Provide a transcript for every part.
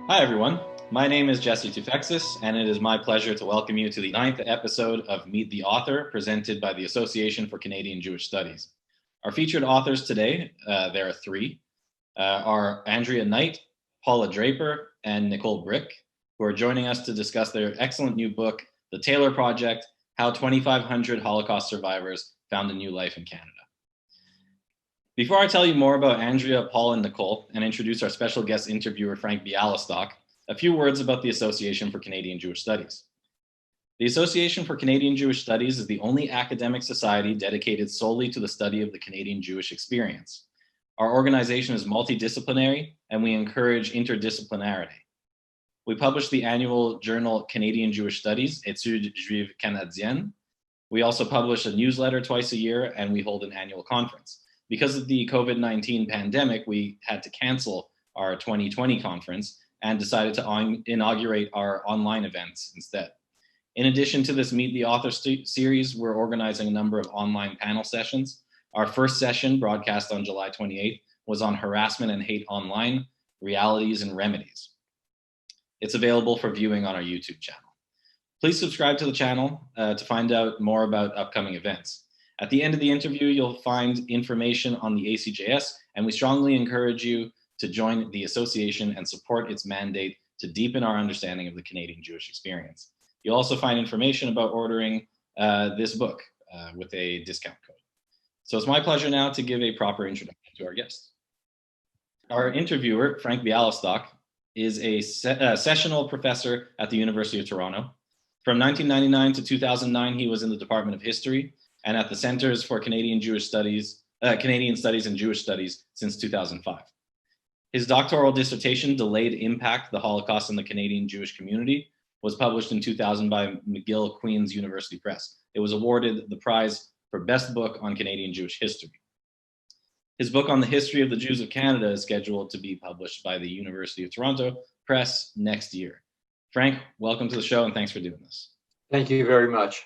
Hi, everyone. My name is Jesse Toufexis, and it is my pleasure to welcome you to the 9th episode of Meet the Author, presented by the Association for Canadian Jewish Studies. Our featured authors today, there are three, are Andrea Knight, Paula Draper, and Nicole Bryck, who are joining us to discuss their excellent new book, The Tailor Project, How 2,500 Holocaust Survivors Found a New Life in Canada. Before I tell you more about Andrea, Paul, and Nicole, and introduce our special guest interviewer, Frank Bialystok, a few words about the Association for Canadian Jewish Studies. The Association for Canadian Jewish Studies is the only academic society dedicated solely to the study of the Canadian Jewish experience. Our organization is multidisciplinary, and we encourage interdisciplinarity. We publish the annual journal Canadian Jewish Studies, ACJS CANADIENNES. We also publish a newsletter twice a year, and we hold an annual conference. Because of the COVID-19 pandemic, we had to cancel our 2020 conference and decided to inaugurate our online events instead. In addition to this Meet the Author series, we're organizing a number of online panel sessions. Our first session, broadcast on July 28th, was on harassment and hate online, realities and remedies. It's available for viewing on our YouTube channel. Please subscribe to the channel to find out more about upcoming events. At the end of the interview, you'll find information on the ACJS, and we strongly encourage you to join the association and support its mandate to deepen our understanding of the Canadian Jewish experience. You'll also find information about ordering this book with a discount code. So it's my pleasure now to give a proper introduction to our guest. Our interviewer, Frank Bialystok, is a sessional professor at the University of Toronto. From 1999 to 2009, he was in the Department of History and at the Centers for Canadian Studies and Jewish Studies since 2005. His doctoral dissertation, Delayed Impact, the Holocaust in the Canadian Jewish Community, was published in 2000 by McGill Queen's University Press. It was awarded the prize for Best Book on Canadian Jewish History. His book on the history of the Jews of Canada is scheduled to be published by the University of Toronto Press next year. Frank, welcome to the show, and thanks for doing this. Thank you very much.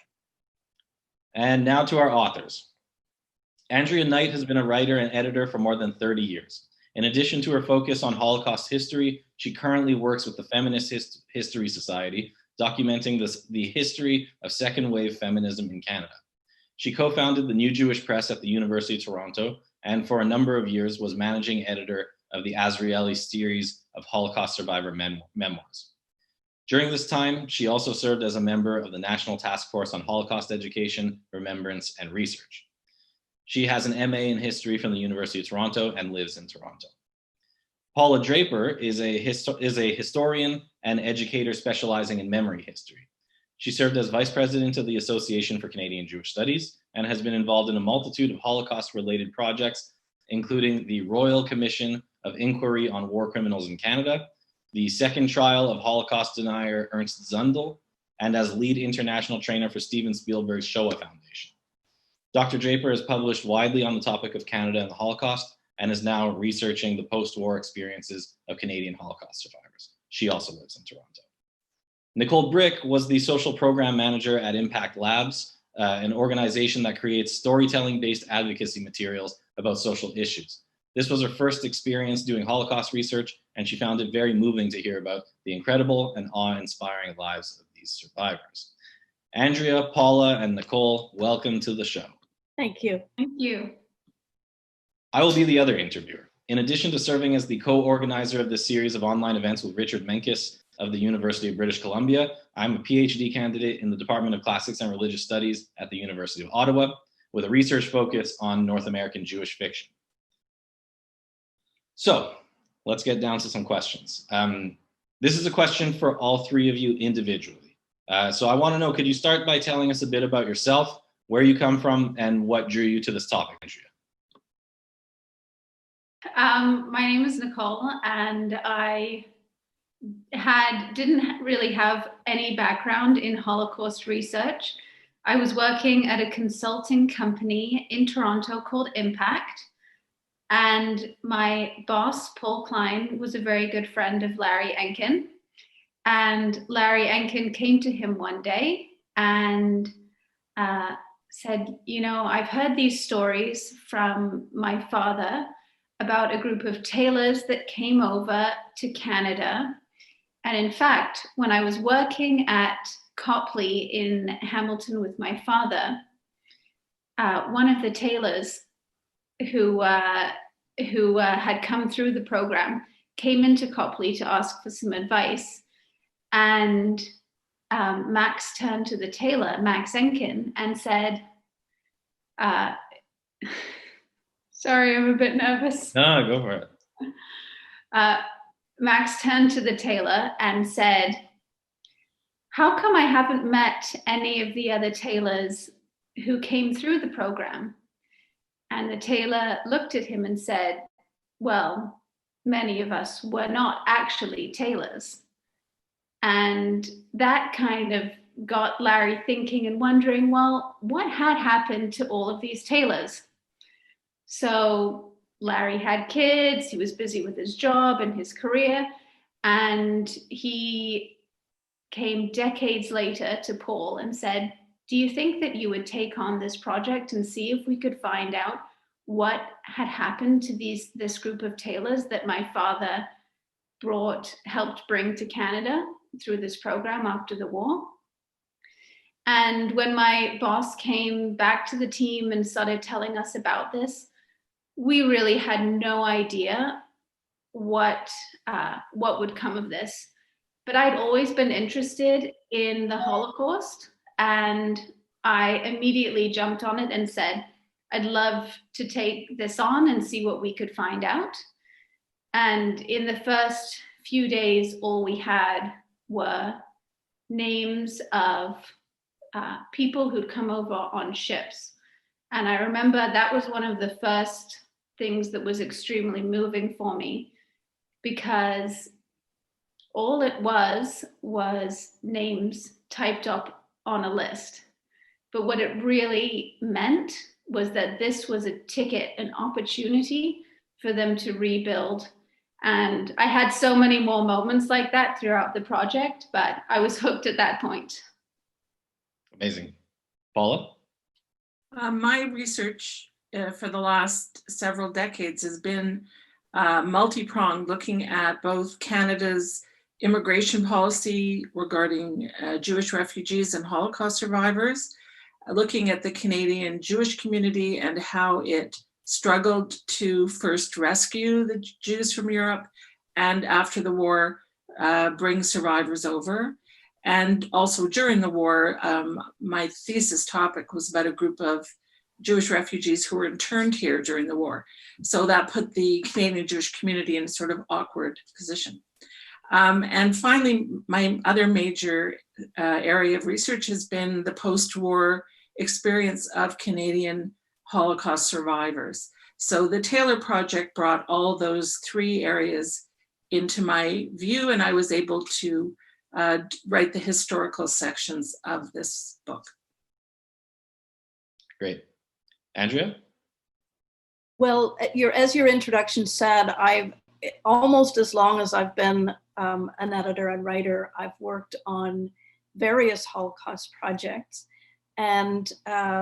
And now to our authors. Andrea Knight has been a writer and editor for more than 30 years. In addition to her focus on Holocaust history, she currently works with the Feminist History Society, documenting the history of second wave feminism in Canada. She co-founded the New Jewish Press at the University of Toronto, and for a number of years was managing editor of the Azrieli series of Holocaust survivor memoirs. During this time, she also served as a member of the National Task Force on Holocaust Education, Remembrance, and Research. She has an MA in history from the University of Toronto and lives in Toronto. Paula Draper is a historian and educator specializing in memory history. She served as vice president of the Association for Canadian Jewish Studies and has been involved in a multitude of Holocaust-related projects, including the Royal Commission of Inquiry on War Criminals in Canada, the second trial of Holocaust denier Ernst Zundel, and as lead international trainer for Steven Spielberg's Shoah Foundation. Dr. Draper has published widely on the topic of Canada and the Holocaust and is now researching the post-war experiences of Canadian Holocaust survivors. She also lives in Toronto. Nicole Bryck was the social program manager at Impact Labs, an organization that creates storytelling-based advocacy materials about social issues. This was her first experience doing Holocaust research, and she found it very moving to hear about the incredible and awe-inspiring lives of these survivors. Andrea, Paula, and Nicole, welcome to the show. Thank you. Thank you. I will be the other interviewer. In addition to serving as the co-organizer of this series of online events with Richard Menkis of the University of British Columbia, I'm a PhD candidate in the Department of Classics and Religious Studies at the University of Ottawa, with a research focus on North American Jewish fiction. So let's get down to some questions. This is a question for all three of you individually. So I want to know, could you start by telling us a bit about yourself, where you come from, and what drew you to this topic, Andrea? My name is Nicole, and I didn't really have any background in Holocaust research. I was working at a consulting company in Toronto called Impact, and my boss, Paul Klein, was a very good friend of Larry Enkin. And Larry Enkin came to him one day and said, you know, I've heard these stories from my father about a group of tailors that came over to Canada And in fact, when I was working at Copley in Hamilton with my father, one of the tailors who had come through the program came into Copley to ask for some advice. And Max turned to the tailor, Max Enkin, and said, sorry, I'm a bit nervous. No, go for it. Max turned to the tailor and said, how come I haven't met any of the other tailors who came through the program? And the tailor looked at him and said, well, many of us were not actually tailors. And that kind of got Larry thinking and wondering, well, what had happened to all of these tailors? So Larry had kids, he was busy with his job and his career, and he came decades later to Paul and said, do you think that you would take on this project and see if we could find out what had happened to this group of tailors that my father helped bring to Canada through this program after the war? And when my boss came back to the team and started telling us about this, we really had no idea what would come of this. But I'd always been interested in the Holocaust, and I immediately jumped on it and said, I'd love to take this on and see what we could find out. And in the first few days, all we had were names of people who'd come over on ships. And I remember that was one of the first things that was extremely moving for me, because all it was names typed up on a list. But what it really meant was that this was a ticket, an opportunity for them to rebuild. And I had so many more moments like that throughout the project, but I was hooked at that point. Amazing. Paula? My research for the last several decades has been multi-pronged, looking at both Canada's immigration policy regarding Jewish refugees and Holocaust survivors, looking at the Canadian Jewish community and how it struggled to first rescue the Jews from Europe and after the war bring survivors over. And also during the war, my thesis topic was about a group of Jewish refugees who were interned here during the war. So that put the Canadian Jewish community in a sort of awkward position. And finally, my other major area of research has been the post-war experience of Canadian Holocaust survivors. So the Tailor Project brought all those three areas into my view, and I was able to write the historical sections of this book. Great. Andrea? Well, as your introduction said, I've almost as long as I've been an editor and writer, I've worked on various Holocaust projects, and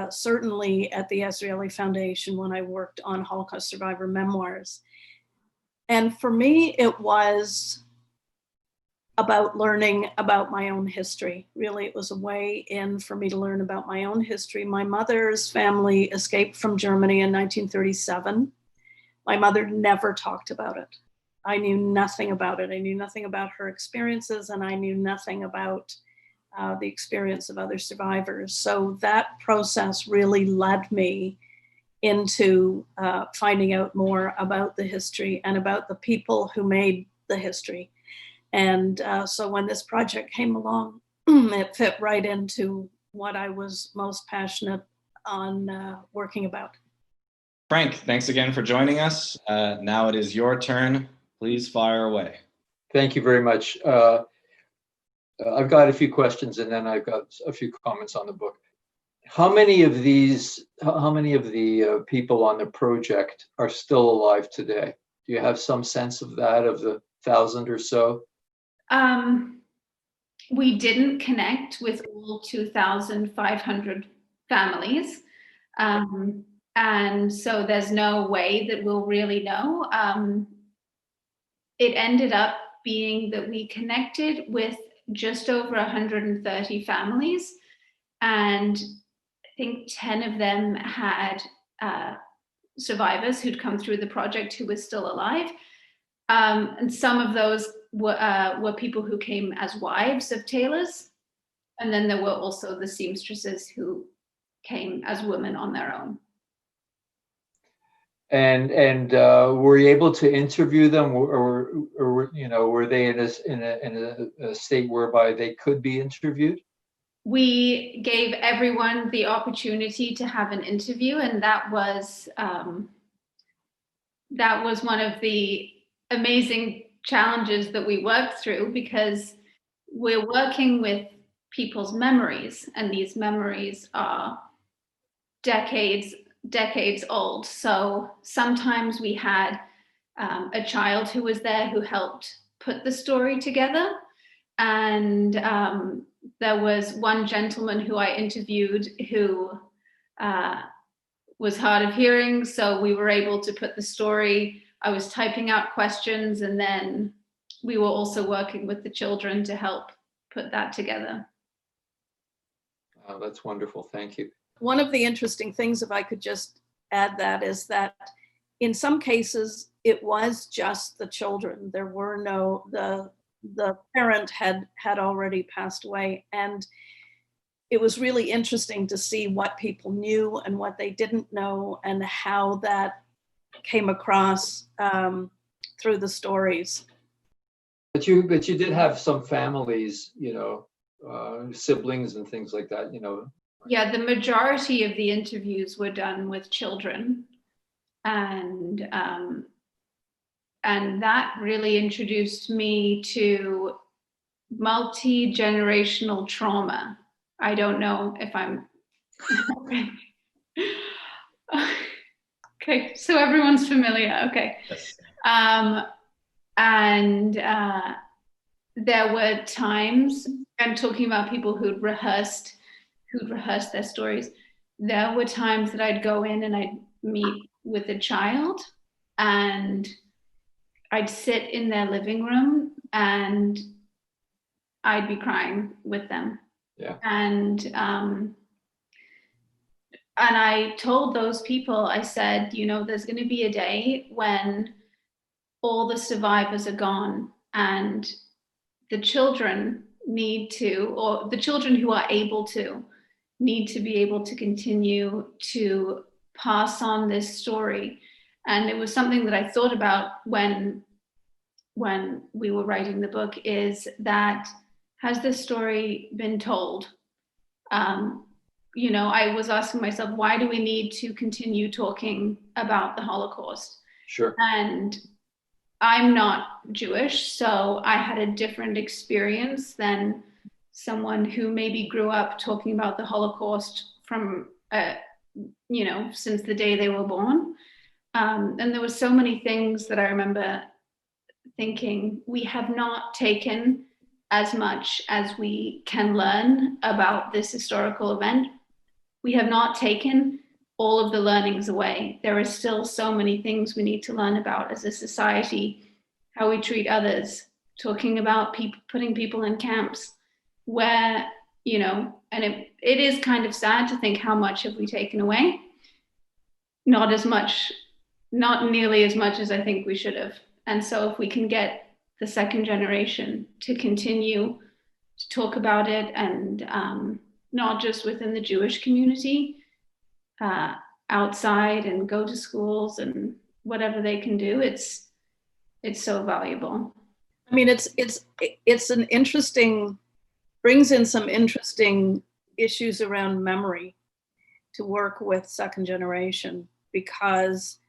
certainly at the Israeli Foundation when I worked on Holocaust survivor memoirs. And for me, it was about learning about my own history. Really, it was a way in for me to learn about my own history. My mother's family escaped from Germany in 1937. My mother never talked about it. I knew nothing about it. I knew nothing about her experiences, and I knew nothing about the experience of other survivors. So that process really led me into finding out more about the history and about the people who made the history. And so when this project came along, it fit right into what I was most passionate on working about. Frank, thanks again for joining us. Now it is your turn. Please fire away. Thank you very much. I've got a few questions and then I've got a few comments on the book. How many of the people on the project are still alive today? Do you have some sense of that, of the 1,000 or so? We didn't connect with all 2,500 families. And so there's no way that we'll really know. It ended up being that we connected with just over 130 families, and I think 10 of them had survivors who'd come through the project who were still alive. And some of those were people who came as wives of tailors. And then there were also the seamstresses who came as women on their own. And were you able to interview them, or were they in a state whereby they could be interviewed? We gave everyone the opportunity to have an interview, and that was one of the amazing challenges that we worked through, because we're working with people's memories, and these memories are decades old. So sometimes we had a child who was there who helped put the story together, and there was one gentleman who I interviewed who was hard of hearing, so we were able to put the story. I was typing out questions, and then we were also working with the children to help put that together. Oh, that's wonderful. Thank you. One of the interesting things, if I could just add that, is that in some cases it was just the children. There were no, the parent had already passed away, and it was really interesting to see what people knew and what they didn't know, and how that came across through the stories. But you did have some families, siblings and things like that, Yeah, the majority of the interviews were done with children, and that really introduced me to multi-generational trauma. I don't know if I'm okay. So everyone's familiar. Okay. Yes. And there were times, I'm talking about people who'd rehearsed their stories. There were times that I'd go in and I'd meet with a child, and I'd sit in their living room and I'd be crying with them. Yeah. And I told those people, I said, there's going to be a day when all the survivors are gone, and the children need to, or the children who are able to, need to be able to continue to pass on this story. And it was something that I thought about when we were writing the book, is that, has this story been told? I was asking myself, why do we need to continue talking about the Holocaust? Sure. And I'm not Jewish, so I had a different experience than someone who maybe grew up talking about the Holocaust from, since the day they were born. And there were so many things that I remember thinking, we have not taken as much as we can learn about this historical event. We have not taken all of the learnings away. There are still so many things we need to learn about as a society, how we treat others, talking about people, putting people in camps where, and it is kind of sad to think how much have we taken away. Not nearly as much as I think we should have. And so if we can get the second generation to continue to talk about it, and not just within the Jewish community, outside, and go to schools and whatever they can do, it's so valuable. I mean, it's an interesting, brings in some interesting issues around memory to work with second generation, because,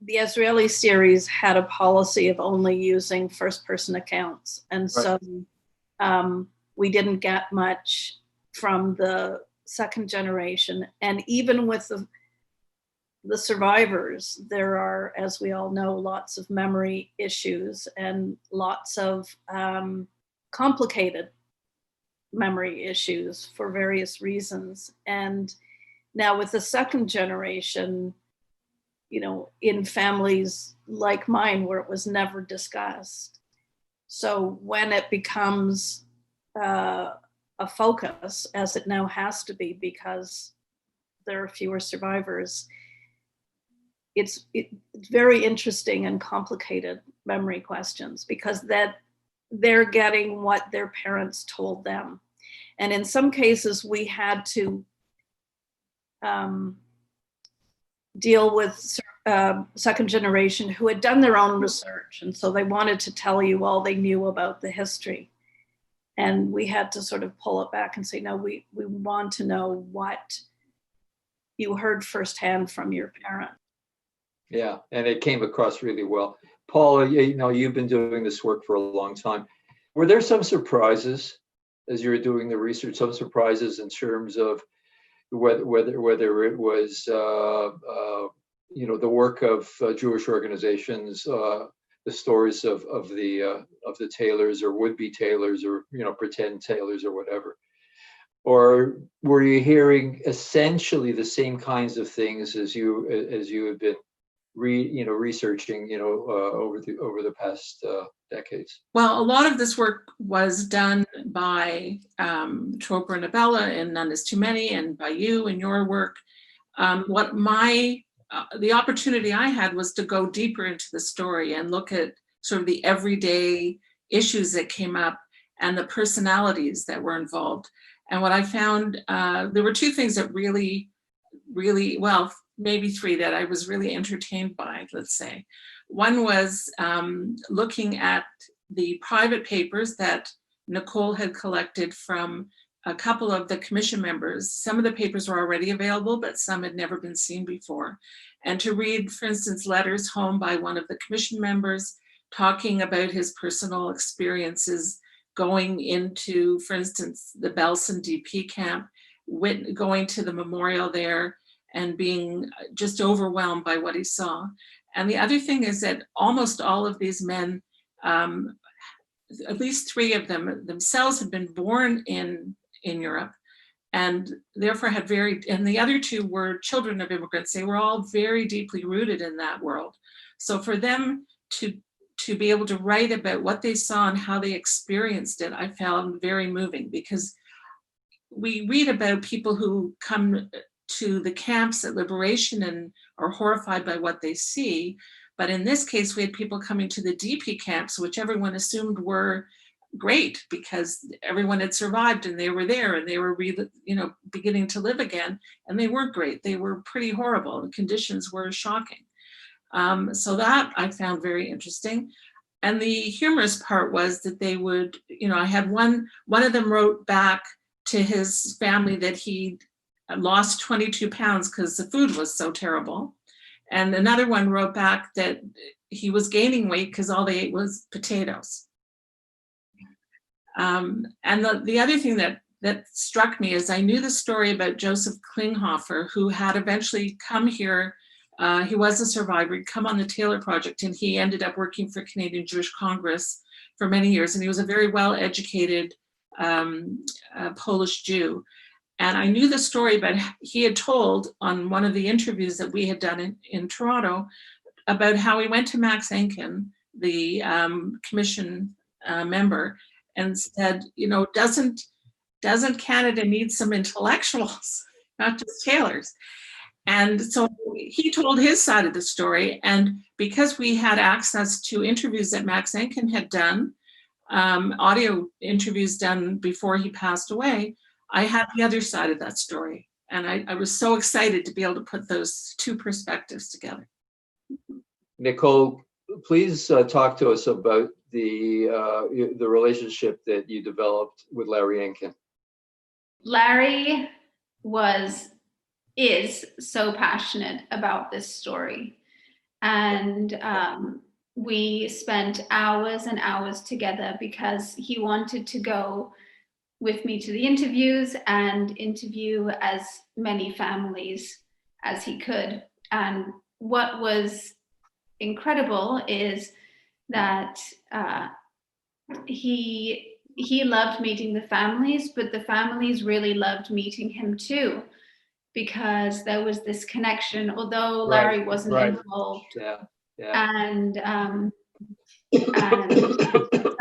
the Israeli series had a policy of only using first-person accounts, and so we didn't get much from the second generation. And even with the survivors, there are, as we all know, lots of memory issues and lots of complicated memory issues for various reasons. And now with the second generation, in families like mine where it was never discussed. So when it becomes a focus, as it now has to be because there are fewer survivors, it's very interesting and complicated memory questions, because that they're getting what their parents told them. And in some cases, we had to deal with second generation who had done their own research. And so they wanted to tell you all they knew about the history. And we had to sort of pull it back and say, no, we want to know what you heard firsthand from your parent. Yeah, and it came across really well. Paula, you've been doing this work for a long time. Were there some surprises as you were doing the research, some surprises in terms of whether it was the work of Jewish organizations, the stories of the tailors or would-be tailors, or pretend tailors or whatever? Or were you hearing essentially the same kinds of things as you had been researching over the past decades? Well, a lot of this work was done by Draper and Abella in None is Too Many, and by you and your work. The opportunity I had was to go deeper into the story and look at sort of the everyday issues that came up and the personalities that were involved. And what I found, there were two things that really, well, maybe three that I was really entertained by, let's say. One was looking at the private papers that Nicole had collected from a couple of the commission members. Some of the papers were already available, but some had never been seen before. And to read, for instance, letters home by one of the commission members talking about his personal experiences going into, for instance, the Belsen DP camp, going to the memorial there and being just overwhelmed by what he saw. And the other thing is that almost all of these men, at least three of them themselves, had been born in Europe, and therefore had and the other two were children of immigrants. They were all very deeply rooted in that world. So for them to be able to write about what they saw and how they experienced it, I found very moving, because we read about people who come to the camps at liberation and are horrified by what they see. But in this case, we had people coming to the DP camps, which everyone assumed were great because everyone had survived and they were there and they were beginning to live again, and they weren't great. They were pretty horrible. The conditions were shocking. So that I found very interesting. And the humorous part was that they would, I had one of them wrote back to his family that he lost 22 pounds because the food was so terrible. And another one wrote back that he was gaining weight because all they ate was potatoes. And the other thing that struck me is I knew the story about Joseph Klinghoffer, who had eventually come here. He was a survivor. He'd come on the Tailor Project, and he ended up working for Canadian Jewish Congress for many years. And he was a very well-educated Polish Jew. And I knew the story, but he had told on one of the interviews that we had done in Toronto about how he went to Max Enkin, the commission member, and said, doesn't Canada need some intellectuals, not just tailors? And so he told his side of the story. And because we had access to interviews that Max Enkin had done, audio interviews done before he passed away, I had the other side of that story. And I was so excited to be able to put those two perspectives together. Nicole, please talk to us about the relationship that you developed with Larry Enkin. Larry is so passionate about this story. And we spent hours and hours together because he wanted to go with me to the interviews and interview as many families as he could. And what was incredible is that he loved meeting the families, but the families really loved meeting him too. because there was this connection, although Larry wasn't involved. Yeah. And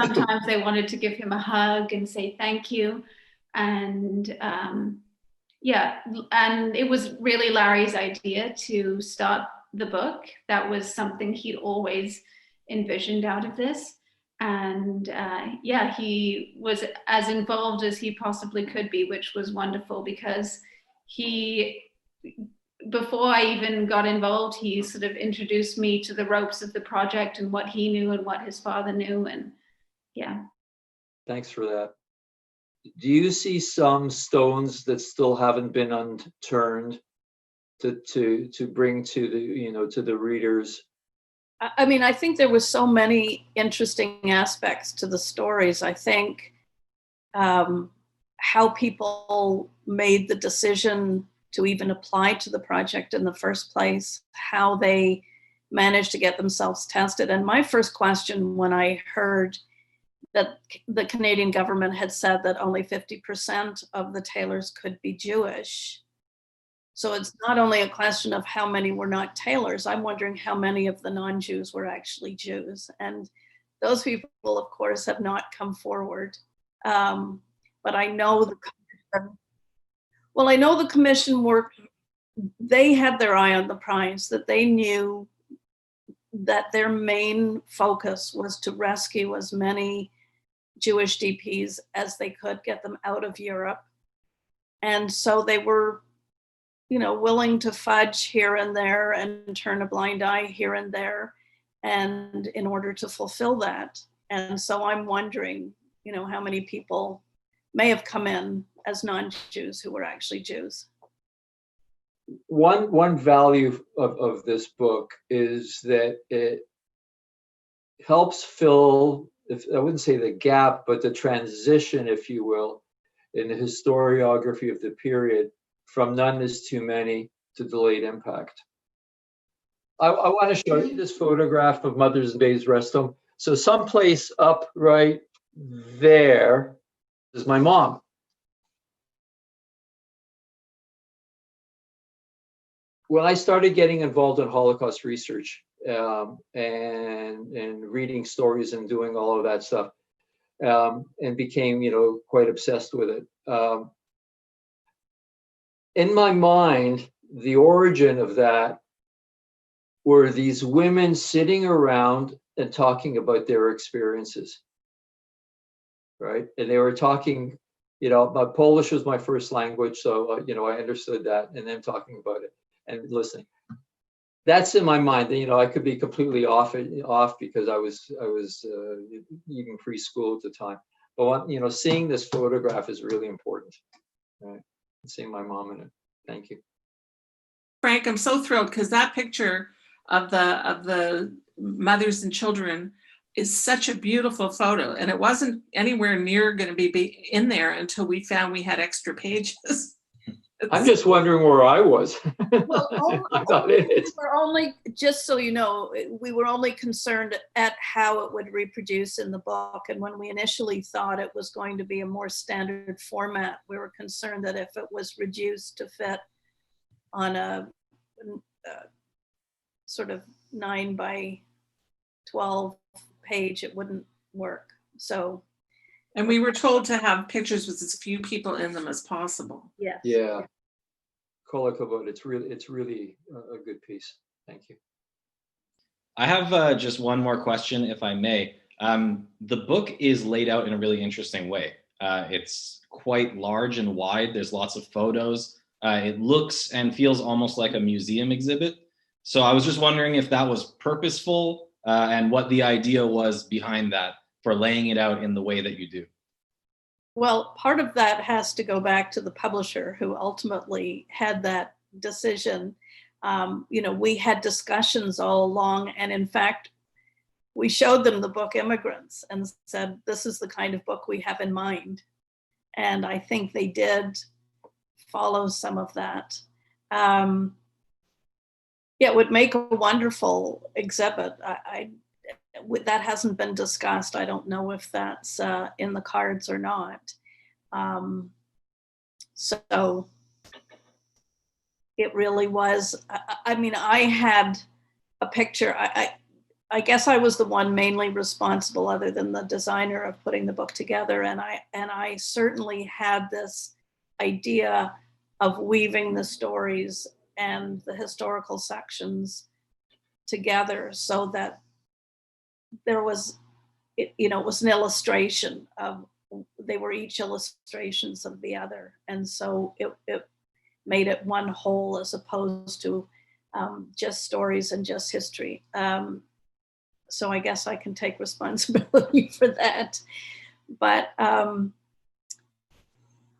sometimes they wanted to give him a hug and say thank you. And yeah, and it was really Larry's idea to start the book. That was something he'd always envisioned out of this. And yeah, he was as involved as he possibly could be, which was wonderful, because before I even got involved, he sort of introduced me to the ropes of the project and what he knew and what his father knew. And yeah. Thanks for that. Do you see some stones that still haven't been unturned to bring to the, to the readers? I mean, I think there was so many interesting aspects to the stories. I think how people made the decision to even apply to the project in the first place, how they managed to get themselves tested. And my first question when I heard that the Canadian government had said that only 50% of the tailors could be Jewish. So it's not only a question of how many were not tailors, I'm wondering how many of the non-Jews were actually Jews. And those people, of course, have not come forward. But I know the commission worked, they had their eye on the prize, that they knew that their main focus was to rescue as many Jewish DPs as they could, get them out of Europe. And so they were, willing to fudge here and there and turn a blind eye here and there, and in order to fulfill that. And so I'm wondering, how many people may have come in as non-Jews who were actually Jews. One value of this book is that it helps fill, I wouldn't say the gap, but the transition, if you will, in the historiography of the period from None is Too Many to Delayed Impact. I want to show you this photograph of Mothers and Babes Rest Home. So someplace up right there is my mom. When I started getting involved in Holocaust research and reading stories and doing all of that stuff, and became, quite obsessed with it. In my mind, the origin of that were these women sitting around and talking about their experiences, right? And they were talking, my Polish was my first language, so I understood that, and then talking about it and listening. That's in my mind. I could be completely off because I was even preschool at the time. But seeing this photograph is really important, right? Seeing my mom in it. Thank you, Frank. I'm so thrilled because that picture of the mothers and children is such a beautiful photo, and it wasn't anywhere near going to be in there until we found we had extra pages. I'm just wondering where I was. Well, we're only, just so you know, we were only concerned at how it would reproduce in the book. And when we initially thought it was going to be a more standard format, we were concerned that if it was reduced to fit on a sort of 9 by 12 page, it wouldn't work. So. And we were told to have pictures with as few people in them as possible. Yes. Yeah. Kolakavod, it's really a good piece. Thank you. I have just one more question, if I may. The book is laid out in a really interesting way. It's quite large and wide. There's lots of photos. It looks and feels almost like a museum exhibit. So I was just wondering if that was purposeful and what the idea was behind that for laying it out in the way that you do. Well, part of that has to go back to the publisher who ultimately had that decision. We had discussions all along, and in fact, we showed them the book Immigrants and said, this is the kind of book we have in mind. And I think they did follow some of that. It would make a wonderful exhibit. That hasn't been discussed. I don't know if that's in the cards or not. So it really was. I mean, I had a picture. I guess I was the one mainly responsible, other than the designer, of putting the book together. And I certainly had this idea of weaving the stories and the historical sections together so that there was, you know, it was an illustration of, they were each illustrations of the other. And so it made it one whole, as opposed to just stories and just history. So I guess I can take responsibility for that. But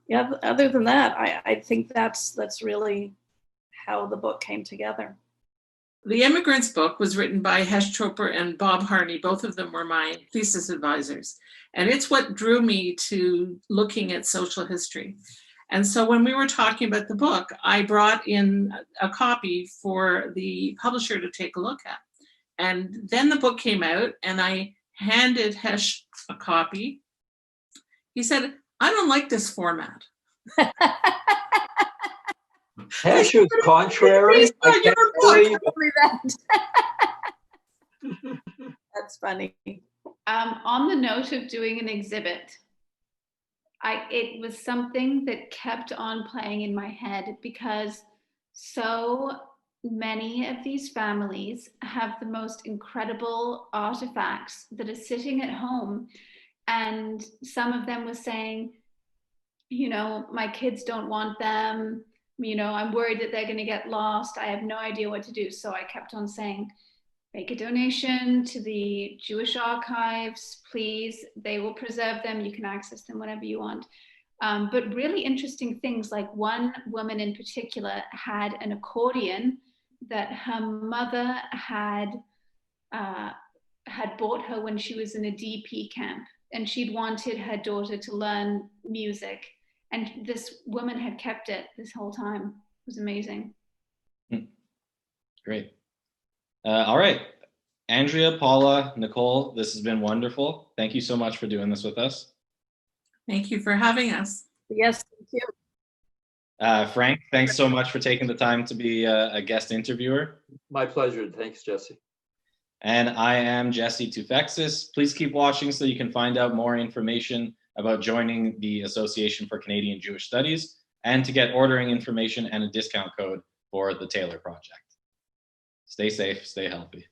yeah, other than that, I think that's really how the book came together. The Immigrants book was written by Hesh Troper and Bob Harney. Both of them were my thesis advisors. And it's what drew me to looking at social history. And so when we were talking about the book, I brought in a copy for the publisher to take a look at. And then the book came out, and I handed Hesh a copy. He said, "I don't like this format." Hesh was contrary. I can't believe it. That's funny. On the note of doing an exhibit, it was something that kept on playing in my head, because so many of these families have the most incredible artifacts that are sitting at home. And some of them were saying, you know, my kids don't want them. You know, I'm worried that they're going to get lost. I have no idea what to do. So I kept on saying, make a donation to the Jewish archives, please. They will preserve them. You can access them whenever you want. But really interesting things, like one woman in particular had an accordion that her mother had bought her when she was in a DP camp, and she'd wanted her daughter to learn music. And this woman had kept it this whole time. It was amazing. Great. All right. Andrea, Paula, Nicole, this has been wonderful. Thank you so much for doing this with us. Thank you for having us. Yes, thank you. Frank, thanks so much for taking the time to be a guest interviewer. My pleasure. Thanks, Jesse. And I am Jesse Toufexis. Please keep watching so you can find out more information about joining the Association for Canadian Jewish Studies, and to get ordering information and a discount code for the Tailor Project. Stay safe, stay healthy.